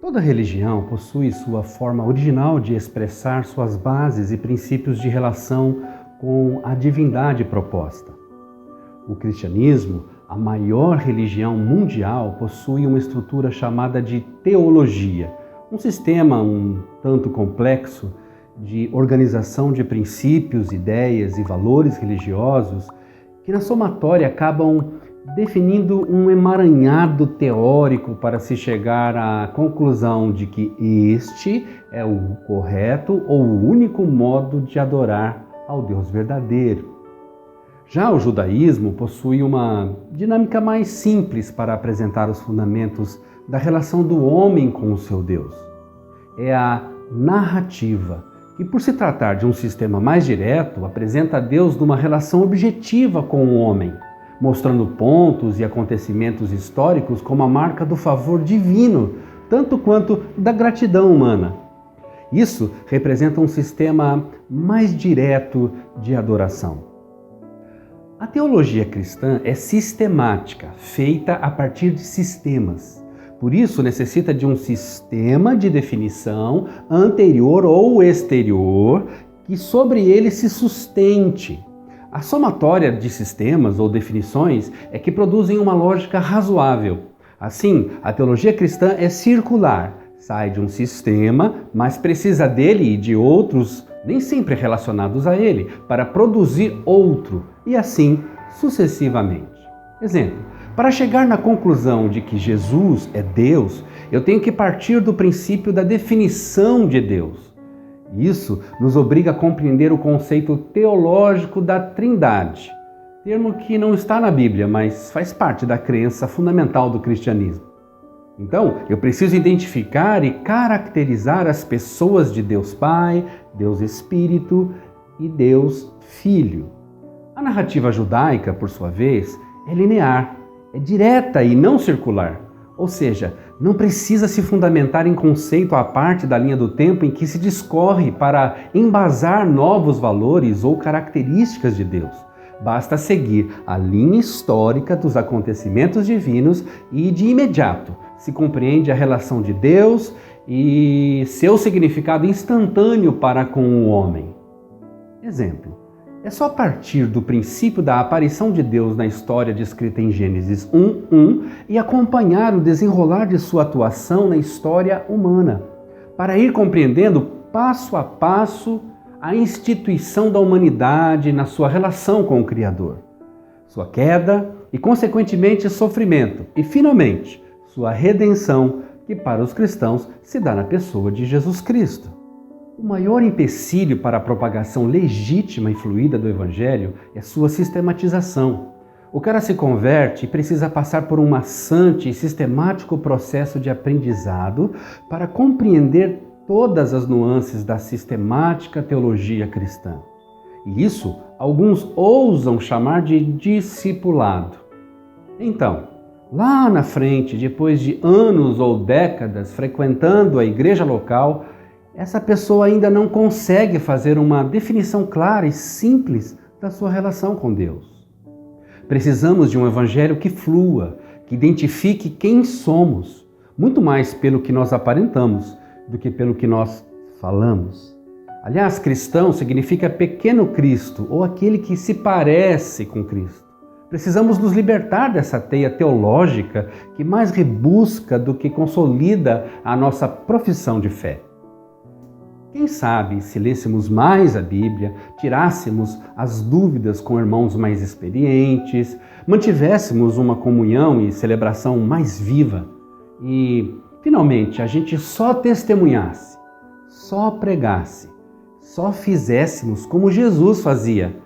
Toda religião possui sua forma original de expressar suas bases e princípios de relação com a divindade proposta. O cristianismo, a maior religião mundial, possui uma estrutura chamada de teologia, um sistema um tanto complexo de organização de princípios, ideias e valores religiosos que na somatória acabam definindo um emaranhado teórico para se chegar à conclusão de que este é o correto ou o único modo de adorar ao Deus verdadeiro. Já o judaísmo possui uma dinâmica mais simples para apresentar os fundamentos da relação do homem com o seu Deus. É a narrativa, que por se tratar de um sistema mais direto, apresenta Deus numa relação objetiva com o homem, mostrando pontos e acontecimentos históricos como a marca do favor divino, tanto quanto da gratidão humana. Isso representa um sistema mais direto de adoração. A teologia cristã é sistemática, feita a partir de sistemas. Por isso, necessita de um sistema de definição anterior ou exterior que sobre ele se sustente. A somatória de sistemas ou definições é que produzem uma lógica razoável. Assim, a teologia cristã é circular, sai de um sistema, mas precisa dele e de outros, nem sempre relacionados a ele, para produzir outro, e assim sucessivamente. Exemplo, para chegar na conclusão de que Jesus é Deus, eu tenho que partir do princípio da definição de Deus. Isso nos obriga a compreender o conceito teológico da Trindade, termo que não está na Bíblia, mas faz parte da crença fundamental do cristianismo. Então, eu preciso identificar e caracterizar as pessoas de Deus Pai, Deus Espírito e Deus Filho. A narrativa judaica, por sua vez, é linear, é direta e não circular, ou seja, não precisa se fundamentar em conceito à parte da linha do tempo em que se discorre para embasar novos valores ou características de Deus. Basta seguir a linha histórica dos acontecimentos divinos e, de imediato, se compreende a relação de Deus e seu significado instantâneo para com o homem. Exemplo, é só partir do princípio da aparição de Deus na história descrita em Gênesis 1:1 e acompanhar o desenrolar de sua atuação na história humana, para ir compreendendo passo a passo a instituição da humanidade na sua relação com o Criador, sua queda e, consequentemente, sofrimento e, finalmente, sua redenção, que para os cristãos se dá na pessoa de Jesus Cristo. O maior empecilho para a propagação legítima e fluida do Evangelho é sua sistematização. O cara se converte e precisa passar por um maçante e sistemático processo de aprendizado para compreender todas as nuances da sistemática teologia cristã. E isso alguns ousam chamar de discipulado. Então, lá na frente, depois de anos ou décadas frequentando a igreja local, essa pessoa ainda não consegue fazer uma definição clara e simples da sua relação com Deus. Precisamos de um evangelho que flua, que identifique quem somos, muito mais pelo que nós aparentamos do que pelo que nós falamos. Aliás, cristão significa pequeno Cristo ou aquele que se parece com Cristo. Precisamos nos libertar dessa teia teológica que mais rebusca do que consolida a nossa profissão de fé. Quem sabe, se lêssemos mais a Bíblia, tirássemos as dúvidas com irmãos mais experientes, mantivéssemos uma comunhão e celebração mais viva e, finalmente, a gente só testemunhasse, só pregasse, só fizéssemos como Jesus fazia.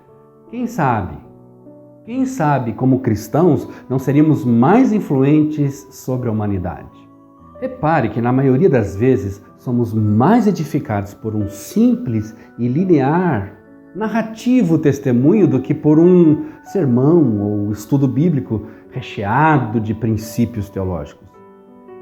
Quem sabe, como cristãos, não seríamos mais influentes sobre a humanidade. Repare que, na maioria das vezes, somos mais edificados por um simples e linear, narrativo testemunho do que por um sermão ou estudo bíblico recheado de princípios teológicos.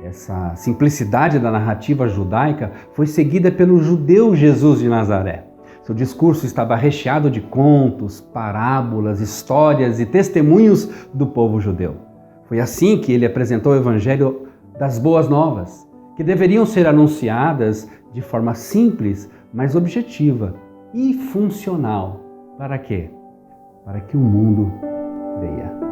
Essa simplicidade da narrativa judaica foi seguida pelo judeu Jesus de Nazaré. Seu discurso estava recheado de contos, parábolas, histórias e testemunhos do povo judeu. Foi assim que ele apresentou o Evangelho das Boas Novas, que deveriam ser anunciadas de forma simples, mas objetiva e funcional. Para quê? Para que o mundo creia.